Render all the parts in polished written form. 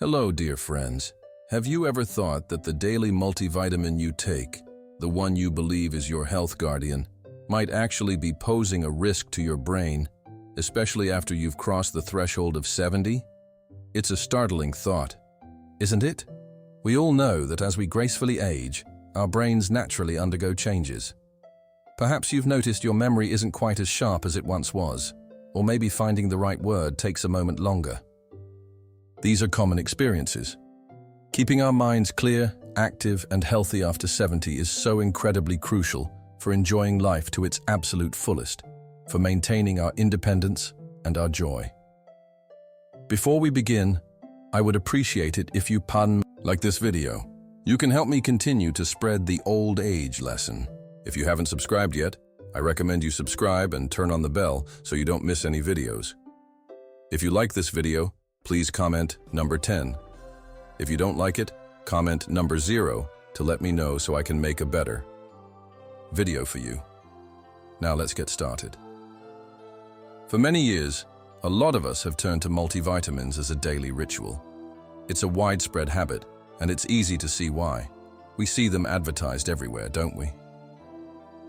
Hello, dear friends. Have you ever thought that the daily multivitamin you take, the one you believe is your health guardian, might actually be posing a risk to your brain, especially after you've crossed the threshold of 70? It's a startling thought, isn't it? We all know that as we gracefully age, our brains naturally undergo changes. Perhaps you've noticed your memory isn't quite as sharp as it once was, or maybe finding the right word takes a moment longer. These are common experiences. Keeping our minds clear, active, and healthy after 70 is so incredibly crucial for enjoying life to its absolute fullest, for maintaining our independence and our joy. Before we begin, I would appreciate it if you like this video. You can help me continue to spread the old age lesson. If you haven't subscribed yet, I recommend you subscribe and turn on the bell so you don't miss any videos. If you like this video, please comment number 10. If you don't like it, comment number 0 to let me know so I can make a better video for you. Now let's get started. For many years, a lot of us have turned to multivitamins as a daily ritual. It's a widespread habit, and it's easy to see why. We see them advertised everywhere, don't we?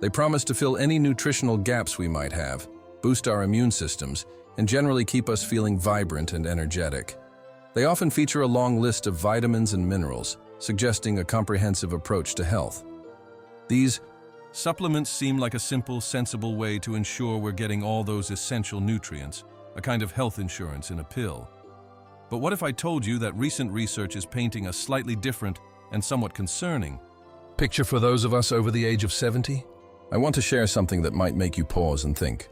They promise to fill any nutritional gaps we might have, boost our immune systems, and generally keep us feeling vibrant and energetic. They often feature a long list of vitamins and minerals, suggesting a comprehensive approach to health. These supplements seem like a simple, sensible way to ensure we're getting all those essential nutrients, a kind of health insurance in a pill. But what if I told you that recent research is painting a slightly different and somewhat concerning picture for those of us over the age of 70? I want to share something that might make you pause and think.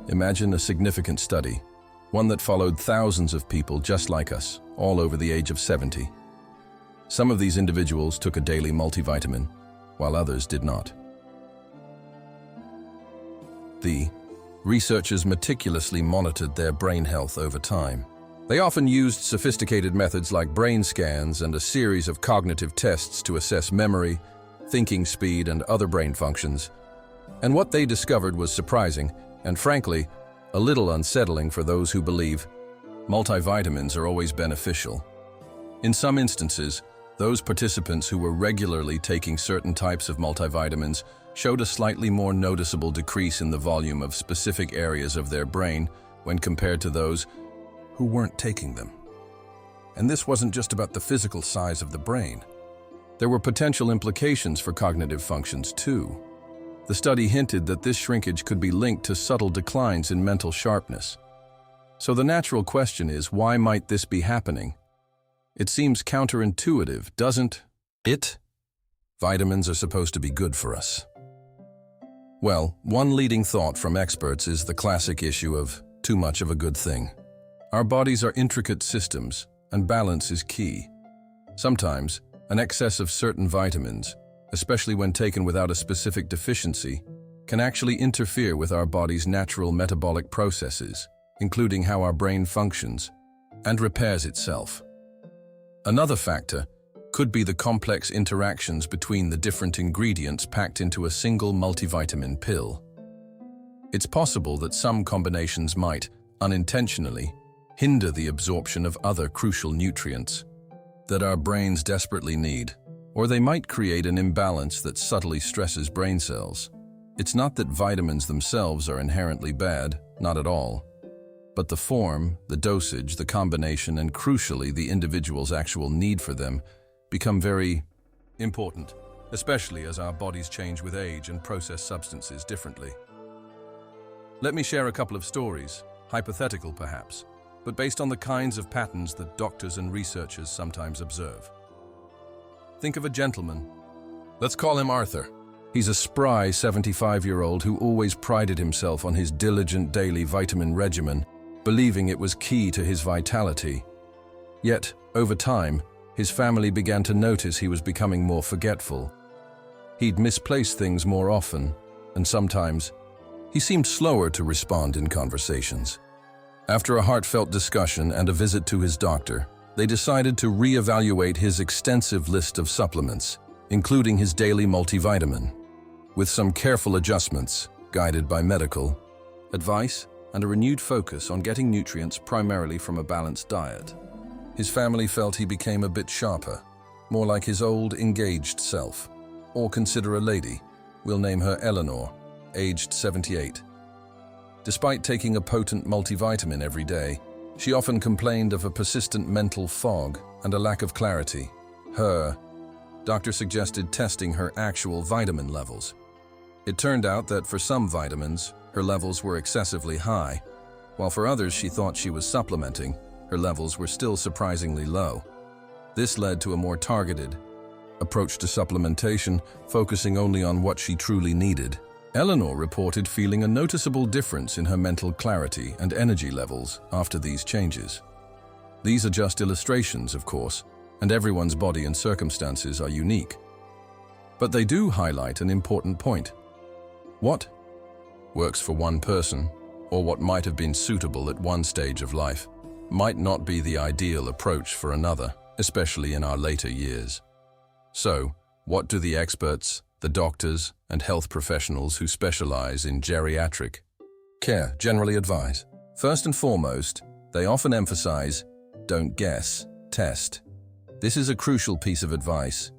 Imagine a significant study, one that followed thousands of people just like us, all over the age of 70. Some of these individuals took a daily multivitamin, while others did not. The researchers meticulously monitored their brain health over time. They often used sophisticated methods like brain scans and a series of cognitive tests to assess memory, thinking speed, and other brain functions. And what they discovered was surprising, and frankly, a little unsettling for those who believe multivitamins are always beneficial. In some instances, those participants who were regularly taking certain types of multivitamins showed a slightly more noticeable decrease in the volume of specific areas of their brain when compared to those who weren't taking them. And this wasn't just about the physical size of the brain. There were potential implications for cognitive functions too. The study hinted that this shrinkage could be linked to subtle declines in mental sharpness. So the natural question is, why might this be happening? It seems counterintuitive, doesn't it? Vitamins are supposed to be good for us. Well, one leading thought from experts is the classic issue of too much of a good thing. Our bodies are intricate systems, and balance is key. Sometimes, an excess of certain vitamins, especially when taken without a specific deficiency, can actually interfere with our body's natural metabolic processes, including how our brain functions and repairs itself. Another factor could be the complex interactions between the different ingredients packed into a single multivitamin pill. It's possible that some combinations might, unintentionally, hinder the absorption of other crucial nutrients that our brains desperately need, or they might create an imbalance that subtly stresses brain cells. It's not that vitamins themselves are inherently bad, not at all. But the form, the dosage, the combination, and crucially the individual's actual need for them become very important, especially as our bodies change with age and process substances differently. Let me share a couple of stories, hypothetical perhaps, but based on the kinds of patterns that doctors and researchers sometimes observe. Think of a gentleman. Let's call him Arthur. He's a spry 75-year-old who always prided himself on his diligent daily vitamin regimen, believing it was key to his vitality. Yet, over time, his family began to notice he was becoming more forgetful. He'd misplace things more often, and sometimes he seemed slower to respond in conversations. After a heartfelt discussion and a visit to his doctor, they decided to reevaluate his extensive list of supplements, including his daily multivitamin. With some careful adjustments, guided by medical advice and a renewed focus on getting nutrients primarily from a balanced diet. His family felt he became a bit sharper, more like his old, engaged self. Or consider a lady, we'll name her Eleanor, aged 78. Despite taking a potent multivitamin every day, she often complained of a persistent mental fog and a lack of clarity. Doctor suggested testing her actual vitamin levels. It turned out that for some vitamins, her levels were excessively high, while for others she thought she was supplementing, her levels were still surprisingly low. This led to a more targeted approach to supplementation, focusing only on what she truly needed. Eleanor reported feeling a noticeable difference in her mental clarity and energy levels after these changes. These are just illustrations, of course, and everyone's body and circumstances are unique. But they do highlight an important point. What works for one person, or what might have been suitable at one stage of life, might not be the ideal approach for another, especially in our later years. So, what do the experts, the doctors, and health professionals who specialize in geriatric care generally advise? First and foremost, they often emphasize, don't guess, test. This is a crucial piece of advice.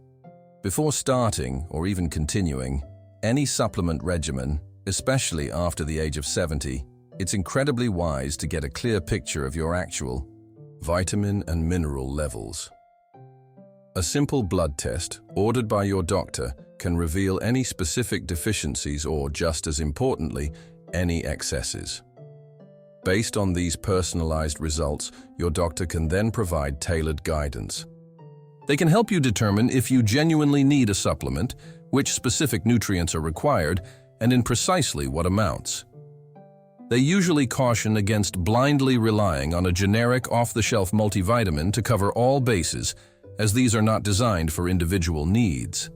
Before starting or even continuing any supplement regimen, especially after the age of 70, it's incredibly wise to get a clear picture of your actual vitamin and mineral levels. A simple blood test ordered by your doctor can reveal any specific deficiencies or, just as importantly, any excesses. Based on these personalized results, your doctor can then provide tailored guidance. They can help you determine if you genuinely need a supplement, which specific nutrients are required, and in precisely what amounts. They usually caution against blindly relying on a generic off-the-shelf multivitamin to cover all bases, as these are not designed for individual needs.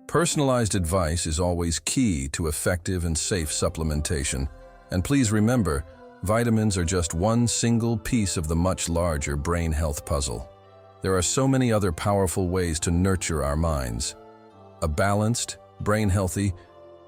Personalized advice is always key to effective and safe supplementation, and please remember, vitamins are just one single piece of the much larger brain health puzzle. There are so many other powerful ways to nurture our minds. A balanced, brain-healthy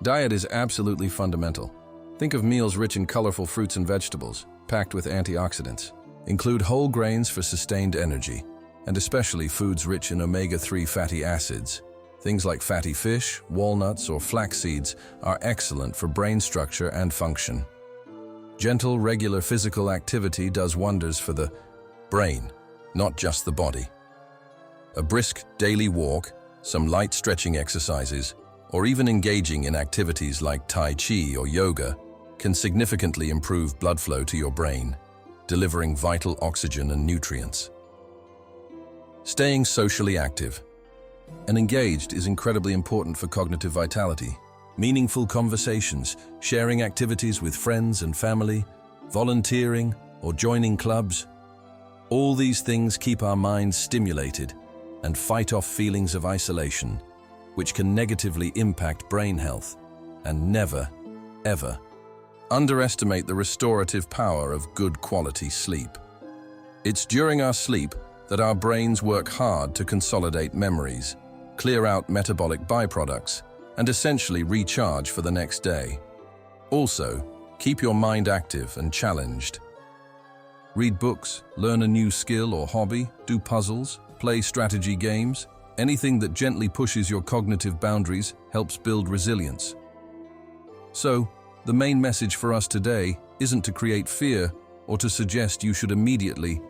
diet is absolutely fundamental. Think of meals rich in colorful fruits and vegetables, packed with antioxidants. Include whole grains for sustained energy, and especially foods rich in omega-3 fatty acids. Things like fatty fish, walnuts, or flax seeds are excellent for brain structure and function. Gentle, regular physical activity does wonders for the brain, not just the body. A brisk daily walk, some light stretching exercises, or even engaging in activities like Tai Chi or yoga can significantly improve blood flow to your brain, delivering vital oxygen and nutrients. Staying socially active and engaged is incredibly important for cognitive vitality. Meaningful conversations, sharing activities with friends and family, volunteering, or joining clubs. All these things keep our minds stimulated and fight off feelings of isolation, which can negatively impact brain health. And never, ever, underestimate the restorative power of good quality sleep. It's during our sleep that our brains work hard to consolidate memories, clear out metabolic byproducts, and essentially recharge for the next day. Also, keep your mind active and challenged. Read books, learn a new skill or hobby, do puzzles, play strategy games. Anything that gently pushes your cognitive boundaries helps build resilience. So, the main message for us today isn't to create fear or to suggest you should immediately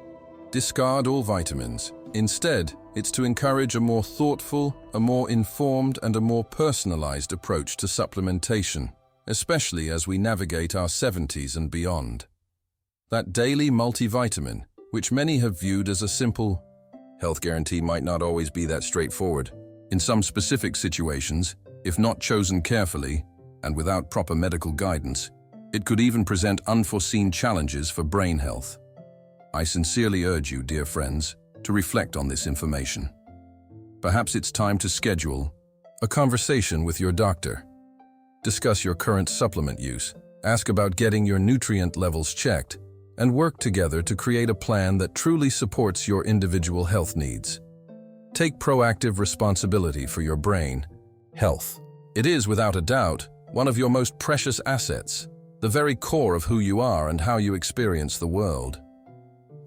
discard all vitamins. Instead, it's to encourage a more thoughtful, a more informed, and a more personalized approach to supplementation, especially as we navigate our 70s and beyond. That daily multivitamin, which many have viewed as a simple health guarantee, might not always be that straightforward. In some specific situations, if not chosen carefully and without proper medical guidance, it could even present unforeseen challenges for brain health. I sincerely urge you, dear friends, to reflect on this information. Perhaps it's time to schedule a conversation with your doctor. Discuss your current supplement use, ask about getting your nutrient levels checked, and work together to create a plan that truly supports your individual health needs. Take proactive responsibility for your brain health. It is, without a doubt, one of your most precious assets, the very core of who you are and how you experience the world.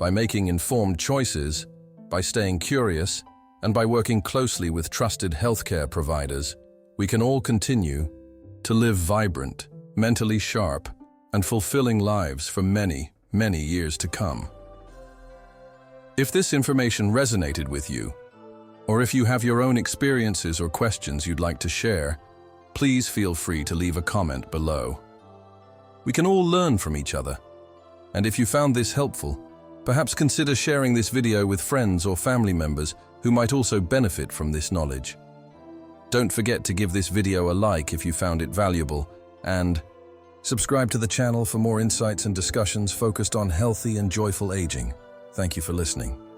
By making informed choices, by staying curious, and by working closely with trusted healthcare providers, we can all continue to live vibrant, mentally sharp, and fulfilling lives for many, many years to come. If this information resonated with you, or if you have your own experiences or questions you'd like to share, please feel free to leave a comment below. We can all learn from each other. And if you found this helpful, perhaps consider sharing this video with friends or family members who might also benefit from this knowledge. Don't forget to give this video a like if you found it valuable, and subscribe to the channel for more insights and discussions focused on healthy and joyful aging. Thank you for listening.